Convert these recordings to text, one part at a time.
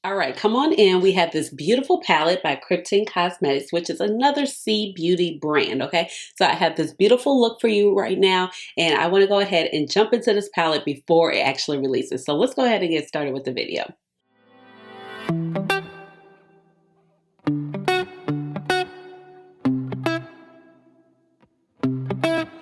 All right, come on in. We have this beautiful palette by Kryptein Cosmetics, which is another C Beauty brand, okay? So I have this beautiful look for you right now, and I want to go ahead and jump into this palette before it actually releases. So let's go ahead and get started with the video.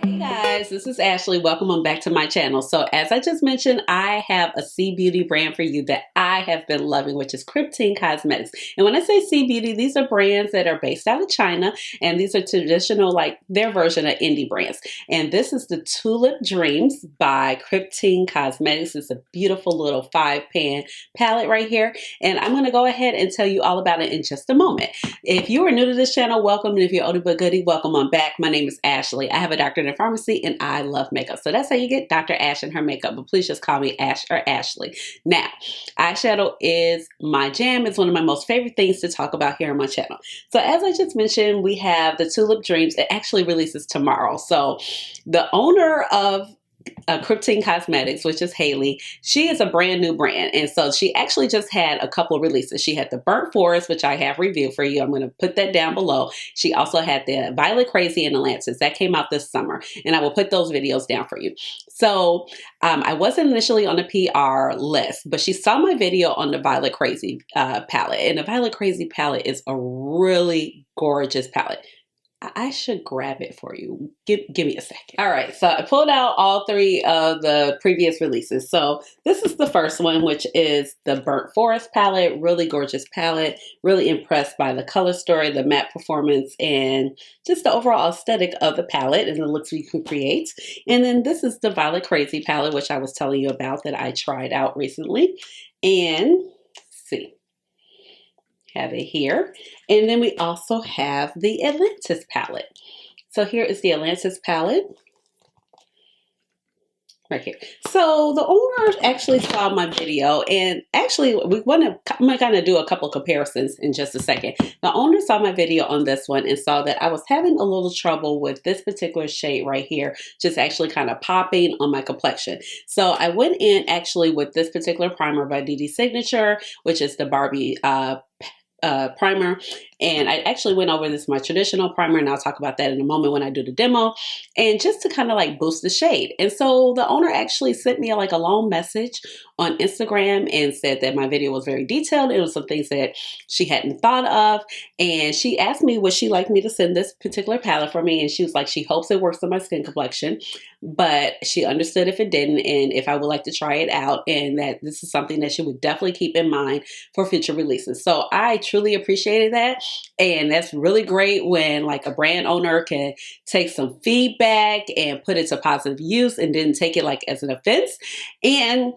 Hey guys, this is Ashley. Welcome on back to my channel. So as I just mentioned, I have a C Beauty brand for you that I have been loving, which is Kryptein Cosmetics. And when I say C Beauty, these are brands that are based out of China, and these are traditional, like their version of indie brands. And this is the Tulip Dreams by Kryptein Cosmetics. It's a beautiful little 5-pan palette right here. And I'm going to go ahead and tell you all about it in just a moment. If you are new to this channel, welcome. And if you're oldie but goodie, welcome on back. My name is Ashley. I have a doctorate in pharmacy and I love makeup. So that's how you get Dr. Ash and her makeup. But please just call me Ash or Ashley. Now, eyeshadow is my jam. It's one of my most favorite things to talk about here on my channel. So as I just mentioned, we have the Tulip Dreams. It actually releases tomorrow. So the owner of Kryptein Cosmetics, which is Haley, she is a brand new brand. And so she actually just had a couple of releases. She had the Burnt Forest, which I have reviewed for you. I'm going to put that down below. She also had the Violet Crazy and Atlantis. That came out this summer. And I will put those videos down for you. So I wasn't initially on the PR list, but she saw my video on the Violet Crazy palette. And the Violet Crazy palette is a really gorgeous palette. I should grab it for you. Give me a second. All right, so I pulled out all three of the previous releases. So this is the first one, which is the Burnt Forest palette. Really gorgeous palette. Really impressed by the color story, the matte performance, and just the overall aesthetic of the palette and the looks we can create. And then this is the Violet Crazy palette, which I was telling you about that I tried out recently. And let's see. Have it here. And then we also have the Atlantis palette. So here is the Atlantis palette. Right here. So the owner actually saw my video, and actually I'm going to do a couple comparisons in just a second. The owner saw my video on this one and saw that I was having a little trouble with this particular shade right here, just actually kind of popping on my complexion. So I went in actually with this particular primer by DD Signature, which is the Barbie primer, and I actually went over this my traditional primer, and I'll talk about that in a moment when I do the demo, and just to kind of like boost the shade. And so the owner actually sent me like a long message on Instagram and said that my video was very detailed. It was some things that she hadn't thought of, and she asked me would she like me to send this particular palette for me, and she was like she hopes it works on my skin complexion, but she understood if it didn't and if I would like to try it out, and that this is something that she would definitely keep in mind for future releases. So I truly appreciated that, and that's really great when like a brand owner can take some feedback and put it to positive use and didn't take it like as an offense, and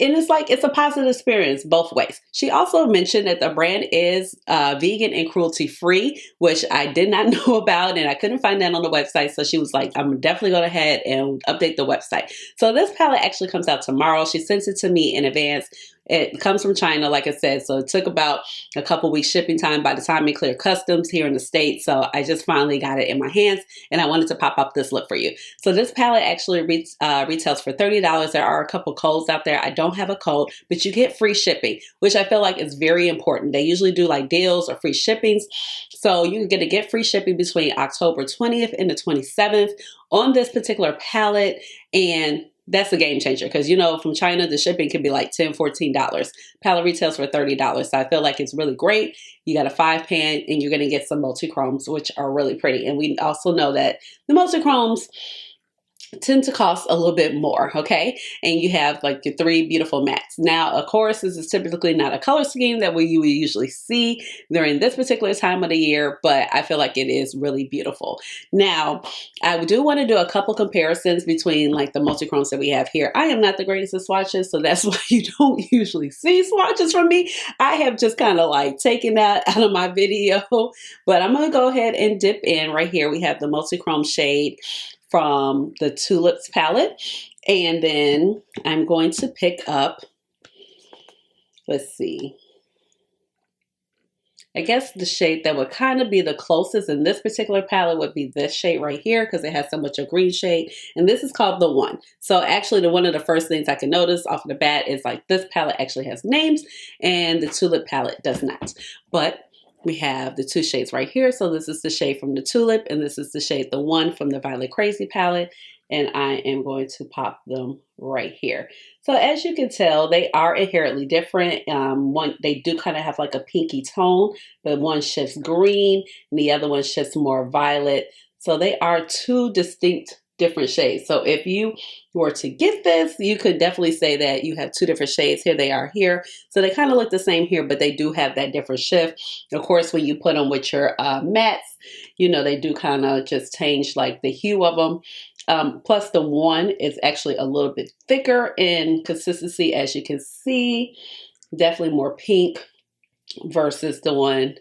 it's like it's a positive experience both ways. She also mentioned that the brand is vegan and cruelty free, which I did not know about, and I couldn't find that on the website. So she was like, I'm definitely going ahead and update the website. So this palette actually comes out tomorrow. She sent it to me in advance. It comes from China, like I said, so it took about a couple weeks shipping time by the time it cleared customs here in the States. So I just finally got it in my hands, and I wanted to pop up this look for you. So this palette actually retails for $30. There are a couple codes out there. I don't have a code, but you get free shipping, which I feel like is very important. They usually do like deals or free shippings. So you're going to get free shipping between October 20th and the 27th on this particular palette, and that's a game changer because, you know, from China, the shipping can be like $10, $14. Palette retails for $30. So I feel like it's really great. You got a 5-pan and you're going to get some multi-chromes, which are really pretty. And we also know that the multi-chromes tend to cost a little bit more, okay? And you have like your 3 beautiful mattes. Now, of course, this is typically not a color scheme that you would usually see during this particular time of the year, but I feel like it is really beautiful. Now, I do want to do a couple comparisons between like the multi-chromes that we have here. I am not the greatest at swatches, so that's why you don't usually see swatches from me. I have just kind of like taken that out of my video, but I'm going to go ahead and dip in right here. We have the multi-chrome shade from the Tulips palette, and then I'm going to pick up, let's see, I guess the shade that would kind of be the closest in this particular palette would be this shade right here because it has so much a green shade. And this is called the One. So actually one of the first things I can notice off the bat is like this palette actually has names and the Tulip palette does not. But we have the two shades right here. So this is the shade from the Tulip and this is the shade the One from the Violet Crazy palette. And I am going to pop them right here. So as you can tell, they are inherently different. They do kind of have like a pinky tone, but one shifts green and the other one shifts more violet. So they are two distinct different shades. So if you were to get this, you could definitely say that you have two different shades. Here they are here. So they kind of look the same here, but they do have that different shift. Of course, when you put them with your mattes, you know, they do kind of just change like the hue of them. Plus the One is actually a little bit thicker in consistency, as you can see. Definitely more pink versus the one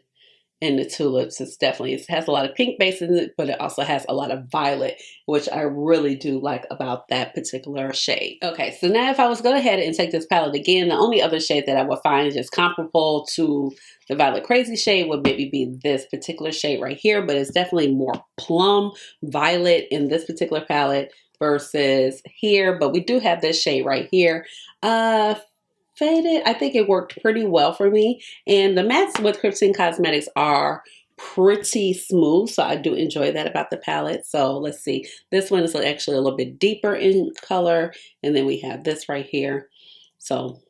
in the Tulips. It has a lot of pink base in it, but it also has a lot of violet, which I really do like about that particular shade. Okay, so now if I was to go ahead and take this palette again, the only other shade that I would find just comparable to the Violet Crazy shade would maybe be this particular shade right here, but it's definitely more plum violet in this particular palette versus here. But we do have this shade right here. Faded, I think it worked pretty well for me. And the mattes with Kryptein Cosmetics are pretty smooth, so I do enjoy that about the palette. So let's see. This one is actually a little bit deeper in color, and then we have this right here. So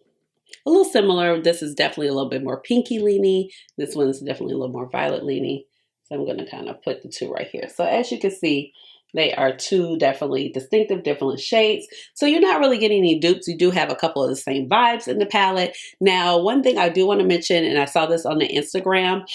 a little similar. This is definitely a little bit more pinky leaning. This one is definitely a little more violet leaning. So I'm going to kind of put the two right here. So as you can see, they are two definitely distinctive, different shades. So you're not really getting any dupes. You do have a couple of the same vibes in the palette. Now, one thing I do want to mention, and I saw this on the Instagram,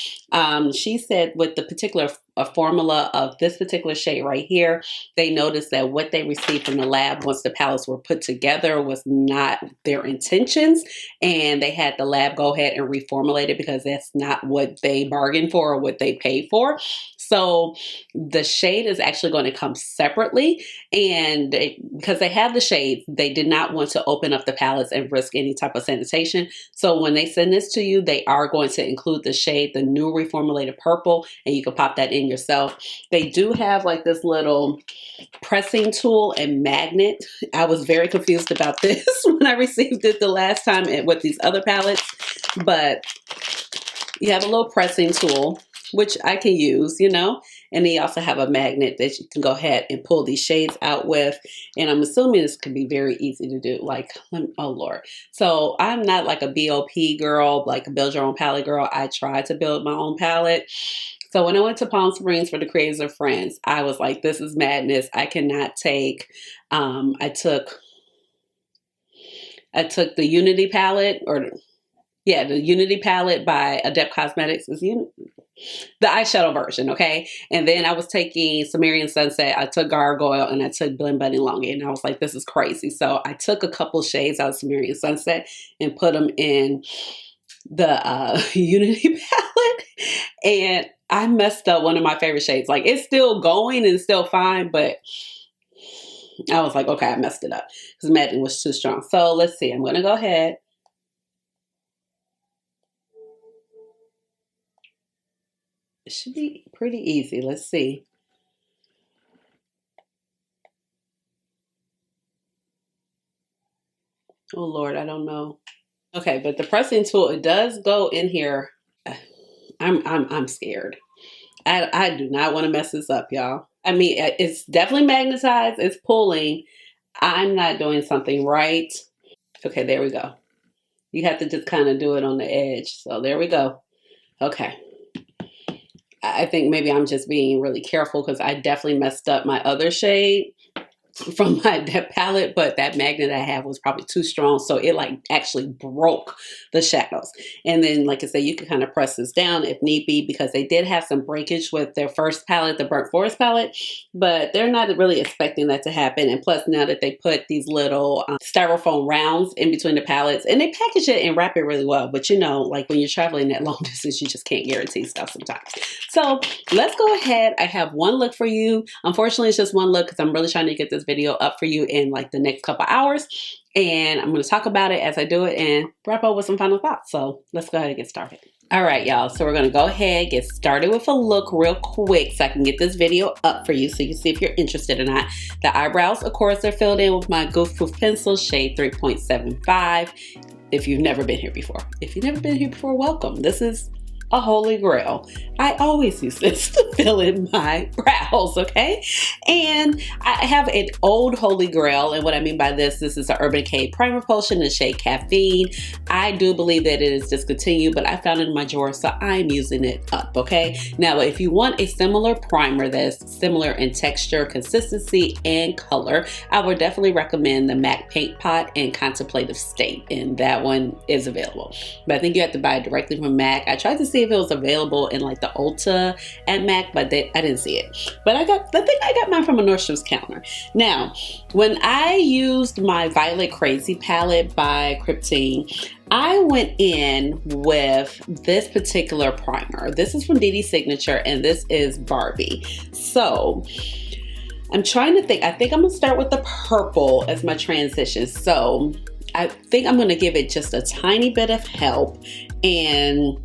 she said with the particular formula of this particular shade right here, they noticed that what they received from the lab once the palettes were put together was not their intentions. And they had the lab go ahead and reformulate it because that's not what they bargained for or what they paid for. So the shade is actually going to come separately, and because they have the shades, they did not want to open up the palettes and risk any type of sanitation. So when they send this to you, they are going to include the shade, the new reformulated purple, and you can pop that in yourself. They do have like this little pressing tool and magnet. I was very confused about this when I received it the last time with these other palettes, but you have a little pressing tool, which I can use, you know, and they also have a magnet that you can go ahead and pull these shades out with. And I'm assuming this could be very easy to do. Like, oh Lord. So I'm not like a BOP girl, like a build your own palette girl. I tried to build my own palette. So when I went to Palm Springs for the Creators of Friends, I was like, this is madness. I cannot take, I took the Unity palette, the Unity palette by Adept Cosmetics. The eyeshadow version, okay? And then I was taking Sumerian Sunset, I took Gargoyle, and I took Blend Bunny Longy, and I was like, this is crazy. So I took a couple shades out of Sumerian Sunset and put them in the Unity palette, and I messed up one of my favorite shades. Like, it's still going and still fine, but I was like, okay, I messed it up because Madden was too strong. So let's see, I'm going to go ahead. It should be pretty easy. Let's see. Oh Lord, I don't know. Okay, but the pressing tool, it does go in here. I'm scared. I do not want to mess this up, y'all. I mean, it's definitely magnetized. It's pulling. I'm not doing something right. Okay, there we go. You have to just kind of do it on the edge. So there we go. Okay. I think maybe I'm just being really careful because I definitely messed up my other shade from that palette, but that magnet I have was probably too strong, so it like actually broke the shadows. And then, like I said, you can kind of press this down if need be, because they did have some breakage with their first palette, the Burnt Forest palette, but they're not really expecting that to happen. And plus, now that they put these little styrofoam rounds in between the palettes, and they package it and wrap it really well, but you know, like when you're traveling that long distance, you just can't guarantee stuff sometimes. So let's go ahead. I have one look for you. Unfortunately, it's just one look because I'm really trying to get this video up for you in like the next couple hours, and I'm going to talk about it as I do it and wrap up with some final thoughts. So let's go ahead and get started. All right, y'all, so we're gonna go ahead, get started with a look real quick so I can get this video up for you so you can see if you're interested or not. The eyebrows, of course, are filled in with my Goof Proof pencil, shade 3.75. If you've never been here before. If you've never been here before, welcome. This is a holy grail. I always use this to fill in my brows, okay? And I have an old holy grail, and what I mean by this is an Urban Decay Primer Potion in the shade Caffeine. I do believe that it is discontinued, but I found it in my drawer, so I'm using it up, okay? Now, if you want a similar primer that's similar in texture, consistency, and color, I would definitely recommend the MAC Paint Pot in Contemplative State, and that one is available. But I think you have to buy it directly from MAC. I tried to see if it was available in like the Ulta at MAC, but I didn't see it. But I think I got mine from a Nordstrom's counter. Now, when I used my Violet Crazy palette by Kryptein, I went in with this particular primer. This is from DD Signature, and this is Barbie. So I'm trying to think. I think I'm gonna start with the purple as my transition. So I think I'm gonna give it just a tiny bit of help and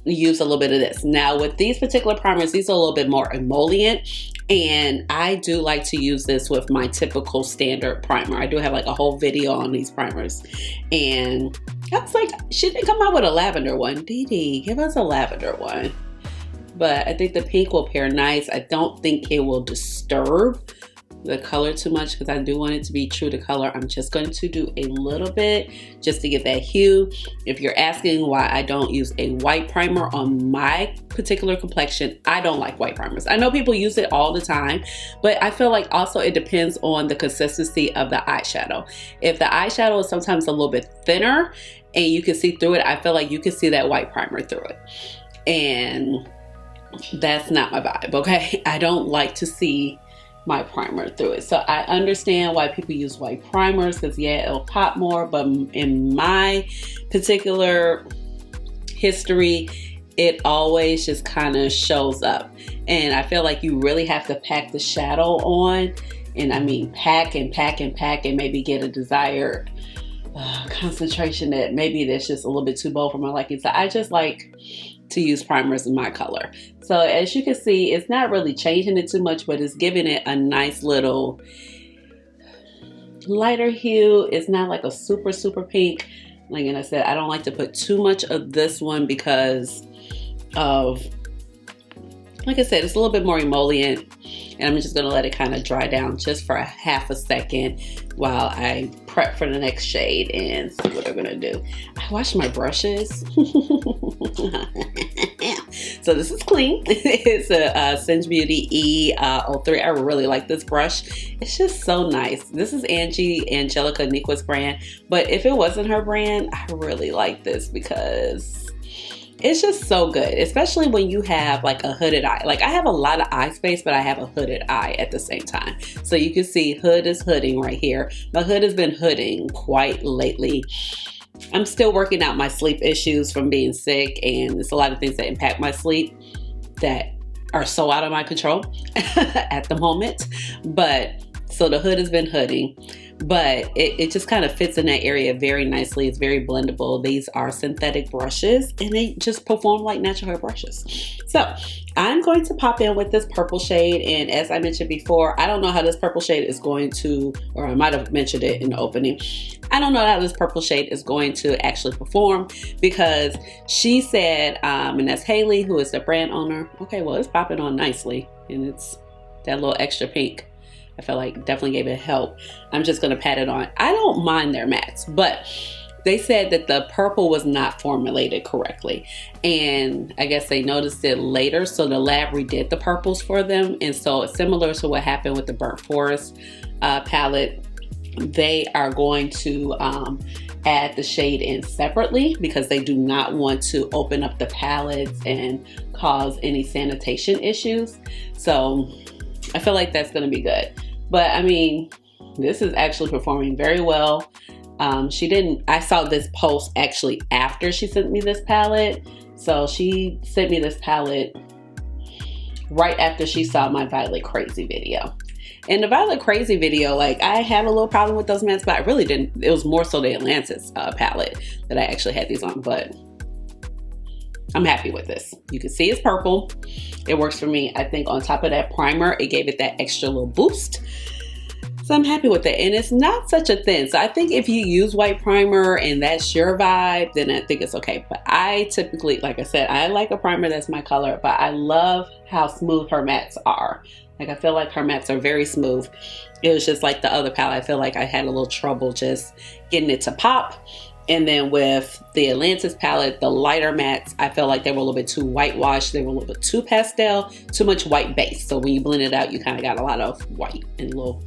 use a little bit of this. Now with these particular primers, these are a little bit more emollient, and I do like to use this with my typical standard primer. I do have like a whole video on these primers, and I was like, she didn't come out with a lavender one. Dee, give us a lavender one. But I think the pink will pair nice. I don't think it will disturb the color too much because I do want it to be true to color. I'm just going to do a little bit just to get that hue. If you're asking why I don't use a white primer on my particular complexion, I don't like white primers. I know people use it all the time, but I feel like also it depends on the consistency of the eyeshadow. If the eyeshadow is sometimes a little bit thinner and you can see through it, I feel like you can see that white primer through it. And that's not my vibe, okay? I don't like to see my primer through it. So I understand why people use white primers because yeah, it'll pop more, but in my particular history, it always just kind of shows up. And I feel like you really have to pack the shadow on, and I mean pack and pack and pack, and maybe get a desired concentration that maybe that's just a little bit too bold for my liking. So I just like to use primers in my color. So as you can see, it's not really changing it too much, but it's giving it a nice little lighter hue. It's not like a super pink. Like I said, I don't like to put too much of this one because of, like I said, it's a little bit more emollient, and I'm just gonna let it kind of dry down just for a half a second while I prep for the next shade and see what I'm gonna do. I washed my brushes. So this is clean. It's a Singe Beauty E03. I really like this brush. It's just so nice. This is Angelica Niqua's brand, but if it wasn't her brand, I really like this because it's just so good, especially when you have like a hooded eye. Like I have a lot of eye space, but I have a hooded eye at the same time. So you can see hood is hooding right here. My hood has been hooding quite lately. I'm still working out my sleep issues from being sick, and there's a lot of things that impact my sleep that are so out of my control at the moment. But so the hood has been hooding, but it just kind of fits in that area very nicely. It's very blendable. These are synthetic brushes, and they just perform like natural hair brushes. So I'm going to pop in with this purple shade, and as I mentioned before, I don't know how this purple shade is going to, or I might have mentioned it in the opening, I don't know how this purple shade is going to actually perform because she said, and that's Haley, who is the brand owner. Okay, well, it's popping on nicely, and it's that little extra pink. I feel like definitely gave it help. I'm just going to pat it on. I don't mind their mattes, but they said that the purple was not formulated correctly. And I guess they noticed it later. So the lab redid the purples for them. And so similar to what happened with the Burnt Forest palette, they are going to add the shade in separately because they do not want to open up the palettes and cause any sanitation issues. So I feel like that's going to be good. But I mean, this is actually performing very well. I saw this post actually after she sent me this palette. So she sent me this palette right after she saw my Violet Crazy video. In the Violet Crazy video, like I had a little problem with those mattes, but I really didn't. It was more so the Atlantis palette that I actually had these on. But I'm happy with this. You can see it's purple. It works for me. I think on top of that primer, it gave it that extra little boost. So I'm happy with it. And it's not such a thin. So I think if you use white primer and that's your vibe, then I think it's okay. But I typically, like I said, I like a primer that's my color, but I love how smooth her mattes are. Like, I feel like her mattes are very smooth. It was just like the other palette. I feel like I had a little trouble just getting it to pop. And then with the Atlantis palette, the lighter mattes, I felt like they were a little bit too whitewashed. They were a little bit too pastel, too much white base. So when you blend it out, you kind of got a lot of white and a little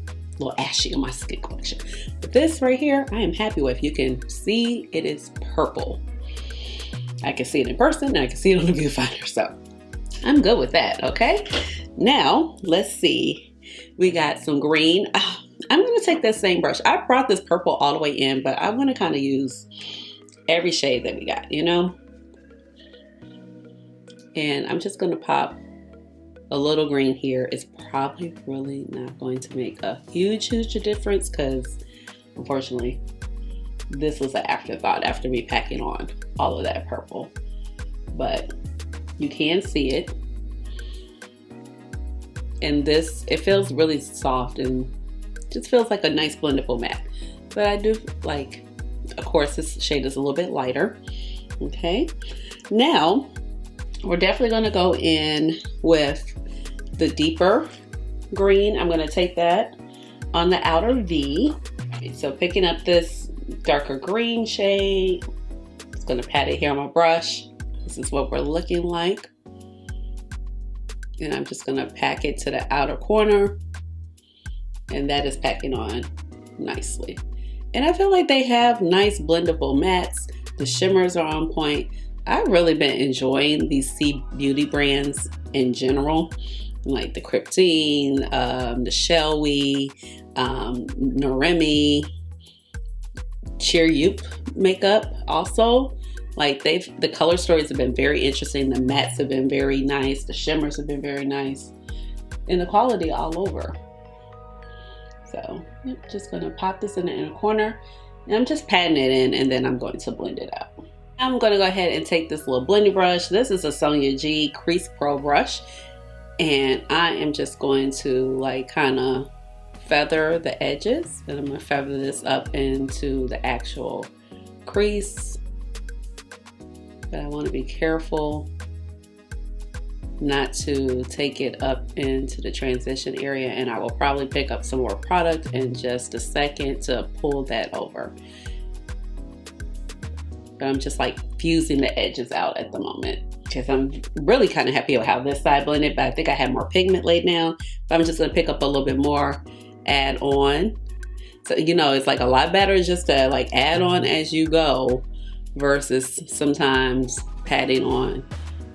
ashy on my skin collection. But this right here, I am happy with. You can see it is purple. I can see it in person and I can see it on the viewfinder. So I'm good with that, okay? Now, let's see. We got some green. I'm going to take that same brush. I brought this purple all the way in, but I want to kind of use every shade that we got, you know? And I'm just going to pop a little green here. It's probably really not going to make a huge difference because, unfortunately, this was an afterthought after me packing on all of that purple. But you can see it. And this, it feels really soft and just feels like a nice blendable matte. But I do like, of course, this shade is a little bit lighter. Okay, now we're definitely going to go in with the deeper green. I'm going to take that on the outer V. So picking up this darker green shade, just going to pat it here on my brush. This is what we're looking like. And I'm just going to pack it to the outer corner. And that is packing on nicely. And I feel like they have nice blendable mattes. The shimmers are on point. I've really been enjoying these C Beauty brands in general. Like the Kryptein, the Shelly, Noremi, Cheer Youp makeup also. Like the color stories have been very interesting. The mattes have been very nice. The shimmers have been very nice. And the quality all over. So I'm just going to pop this in the inner corner. And I'm just patting it in and then I'm going to blend it out. I'm going to go ahead and take this little blending brush. This is a Sonia G Crease Pro brush. And I am just going to like kind of feather the edges. And I'm going to feather this up into the actual crease. But I want to be careful not to take it up into the transition area, and I will probably pick up some more product in just a second to pull that over. But I'm just like fusing the edges out at the moment because I'm really kind of happy with how this side blended, but I think I have more pigment laid down. But I'm just going to pick up a little bit more, add on. So, you know, it's like a lot better just to like add on as you go versus sometimes patting on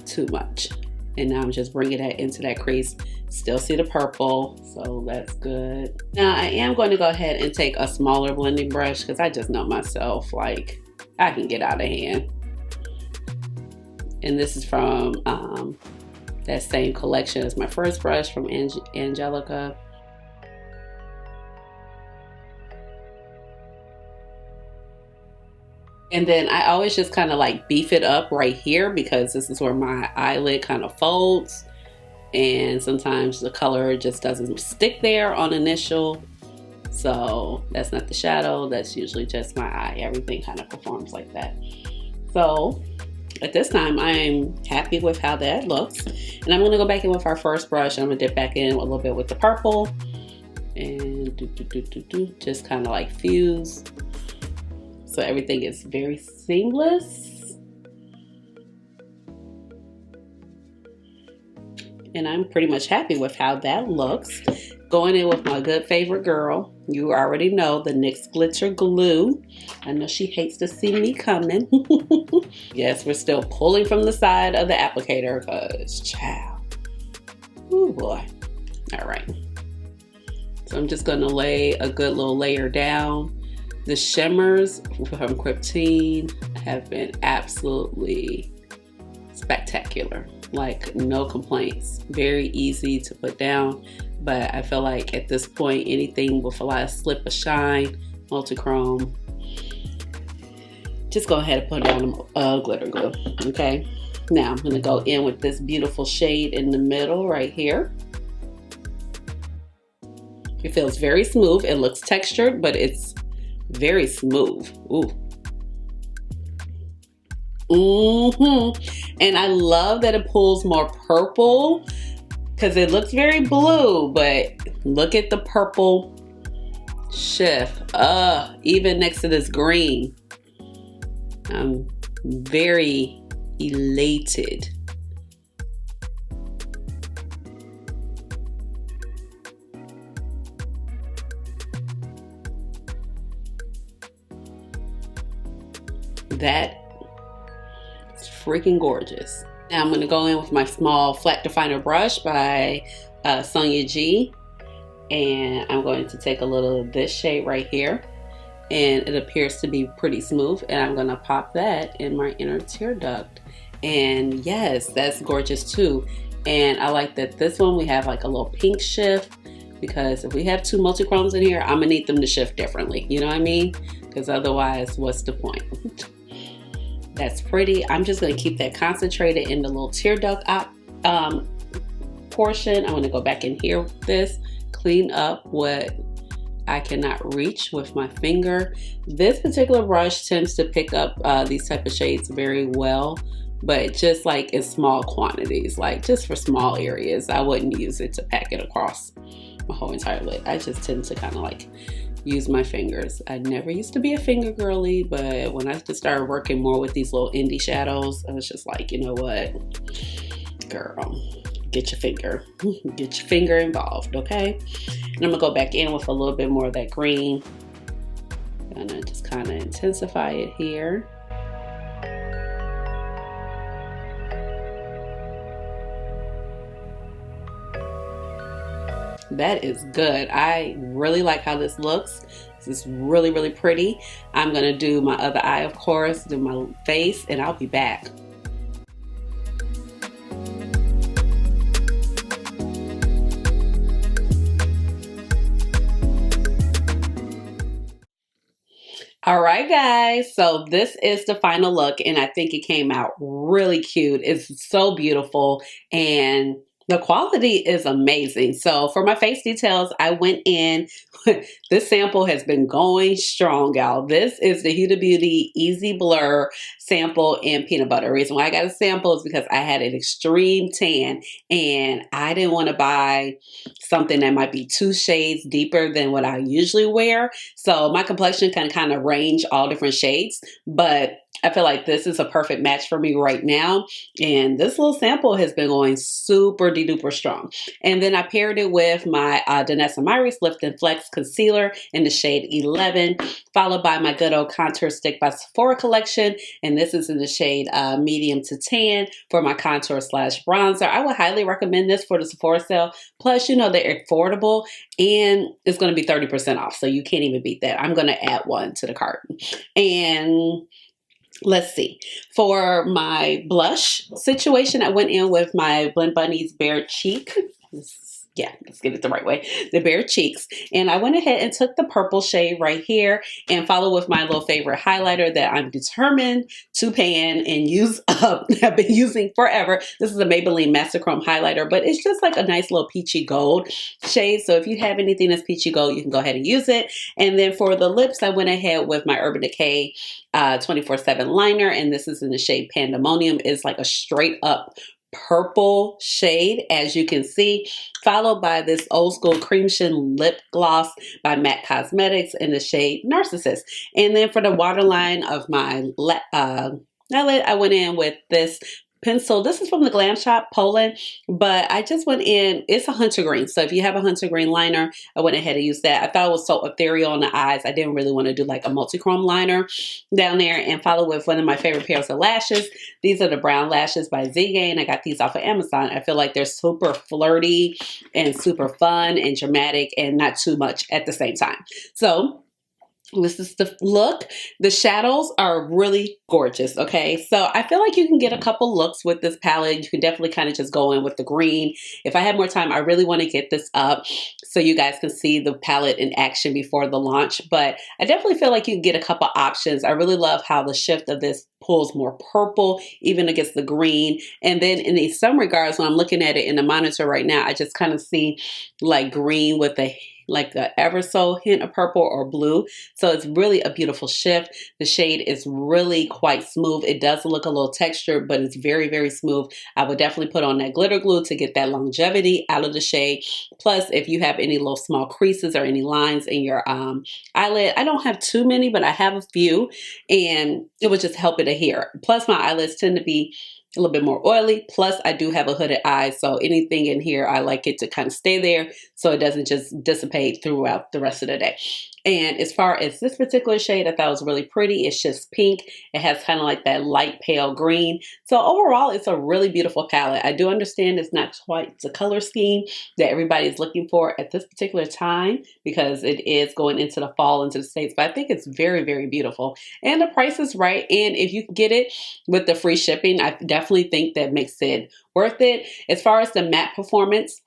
too much. And now I'm just bringing that into that crease. Still see the purple, so that's good. Now I am going to go ahead and take a smaller blending brush because I just know myself, like I can get out of hand. And this is from that same collection as my first brush from Angelica. And then I always just kind of like beef it up right here because this is where my eyelid kind of folds. And sometimes the color just doesn't stick there on initial. So that's not the shadow, that's usually just my eye. Everything kind of performs like that. So at this time, I'm happy with how that looks. And I'm gonna go back in with our first brush. I'm gonna dip back in a little bit with the purple. And just kind of like fuse. So everything is very seamless. And I'm pretty much happy with how that looks. Going in with my good favorite girl. You already know the NYX Glitter Glue. I know she hates to see me coming. Yes, we're still pulling from the side of the applicator because, child. Oh boy. All right. So I'm just going to lay a good little layer down. The shimmers from Kryptein have been absolutely spectacular. Like, no complaints. Very easy to put down. But I feel like at this point, anything with a lot of slip or shine, multi-chrome, just go ahead and put down glitter glue, okay? Now I'm going to go in with this beautiful shade in the middle right here. It feels very smooth. It looks textured, but it's very smooth. Ooh. And I love that it pulls more purple because it looks very blue, but look at the purple shift. Even next to this green. I'm very elated. That is freaking gorgeous. Now I'm going to go in with my small flat definer brush by Sonia G, and I'm going to take a little of this shade right here, and it appears to be pretty smooth, and I'm going to pop that in my inner tear duct. And yes, that's gorgeous too. And I like that this one we have like a little pink shift, because if we have two multi-chromes in here, I'm gonna need them to shift differently, you know what I mean? Because otherwise, what's the point? That's pretty. I'm just gonna keep that concentrated in the little tear duct portion. I'm gonna go back in here with this, clean up what I cannot reach with my finger. This particular brush tends to pick up these type of shades very well, but just like in small quantities, like just for small areas. I wouldn't use it to pack it across my whole entire lid. I just tend to kind of like use my fingers. I never used to be a finger girly, but when I just started working more with these little indie shadows, I was just like, you know what, girl, get your finger involved, okay? And I'm gonna go back in with a little bit more of that green. I'm gonna just kind of intensify it here. That is good. I really like how this looks. This is really, really pretty. I'm gonna do my other eye, of course, do my face, and I'll be back. All right, guys, so this is the final look, and I think it came out really cute. It's so beautiful, and the quality is amazing. So for my face details, I went in, this sample has been going strong, y'all. This is the Huda Beauty Easy Blur sample in peanut butter. The reason why I got a sample is because I had an extreme tan, and I didn't want to buy something that might be 2 shades deeper than what I usually wear. So my complexion can kind of range all different shades, but I feel like this is a perfect match for me right now. And this little sample has been going super duper strong. And then I paired it with my Danessa Myricks Lift and Flex Concealer in the shade 11, followed by my good old contour stick by Sephora collection. And this is in the shade medium to tan for my contour slash bronzer. I would highly recommend this for the Sephora sale. Plus, you know, they're affordable and it's going to be 30% off. So you can't even beat that. I'm going to add one to the cart. And let's see. For my blush situation, I went in with my Blend Bunny's Bare Cheek. Yeah, let's get it the right way. The Bare Cheeks. And I went ahead and took the purple shade right here and followed with my little favorite highlighter that I'm determined to pan and use up. I've been using forever. This is a Maybelline Masterchrome highlighter, but it's just like a nice little peachy gold shade. So if you have anything that's peachy gold, you can go ahead and use it. And then for the lips, I went ahead with my Urban Decay 24/7 liner. And this is in the shade Pandemonium. It's like a straight up purple shade, as you can see, followed by this old school cream sheen lip gloss by MAC Cosmetics in the shade Narcissist. And then for the waterline of my eyelid, I went in with this pencil. This is from the Glam Shop, Poland, but I just went in, it's a hunter green. So if you have a hunter green liner, I went ahead and used that. I thought it was so ethereal on the eyes. I didn't really want to do like a multi-chrome liner down there, and follow with one of my favorite pairs of lashes. These are the brown lashes by Z-Gain. I got these off of Amazon. I feel like they're super flirty and super fun and dramatic and not too much at the same time. So This is the look. The shadows are really gorgeous, okay? So I feel like you can get a couple looks with this palette. You can definitely kind of just go in with the green. If I had more time, I really want to get this up so you guys can see the palette in action before the launch. But I definitely feel like you can get a couple options. I really love how the shift of this pulls more purple, even against the green. And then in some regards, when I'm looking at it in the monitor right now, I just kind of see like green with a ever so hint of purple or blue. So it's really a beautiful shift. The shade is really quite smooth. It does look a little textured, but it's very, very smooth. I would definitely put on that glitter glue to get that longevity out of the shade. Plus, if you have any little small creases or any lines in your eyelid, I don't have too many, but I have a few, and it would just help it adhere. Plus, my eyelids tend to be a little bit more oily. Plus, I do have a hooded eye, so anything in here, I like it to kind of stay there so it doesn't just dissipate throughout the rest of the day. And as far as this particular shade, I thought it was really pretty. It's just pink. It has kind of like that light pale green. So overall, it's a really beautiful palette. I do understand it's not quite the color scheme that everybody is looking for at this particular time because it is going into the fall, into the States. But I think it's very, very beautiful. And the price is right. And if you can get it with the free shipping, I definitely think that makes it worth it. As far as the matte performance,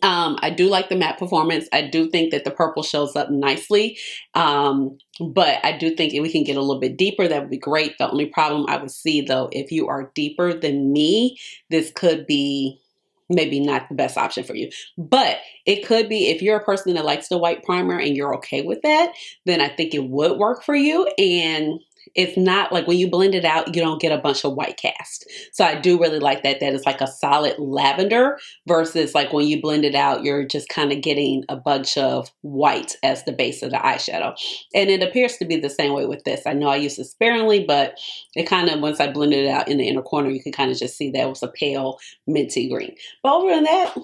I do like the matte performance. I do think that the purple shows up nicely. But I do think if we can get a little bit deeper, that would be great. The only problem I would see though, if you are deeper than me, this could be maybe not the best option for you. But it could be if you're a person that likes the white primer and you're okay with that, then I think it would work for you. And it's not like when you blend it out, you don't get a bunch of white cast. So I do really like that. That is like a solid lavender versus like when you blend it out, you're just kind of getting a bunch of white as the base of the eyeshadow. And it appears to be the same way with this. I know I used it sparingly, but it kind of, once I blended it out in the inner corner, you can kind of just see that it was a pale minty green. But over than that,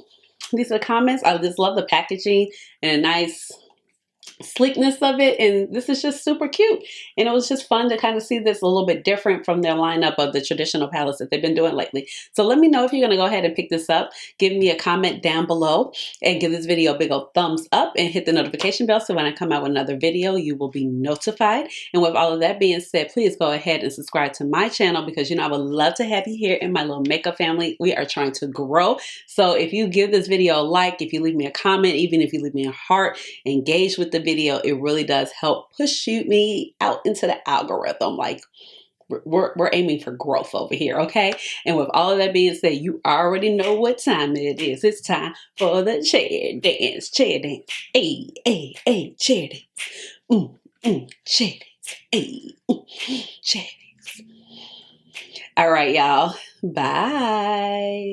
these are the comments. I just love the packaging and a nice sleekness of it, and this is just super cute, and it was just fun to kind of see this a little bit different from their lineup of the traditional palettes that they've been doing lately. So let me know if you're going to go ahead and pick this up. Give me a comment down below and give this video a big old thumbs up and hit the notification bell so when I come out with another video you will be notified. And with all of that being said, please go ahead and subscribe to my channel because you know I would love to have you here in my little makeup family. We are trying to grow, so if you give this video a like, if you leave me a comment, even if you leave me a heart, engage with the video, it really does help push me out into the algorithm. Like we're aiming for growth over here, okay? And with all of that being said, you already know what time it is. It's time for the chair dance. Chair dance. Hey, hey, hey, chair dance. Chair dance. Hey, chair dance. All right, y'all. Bye.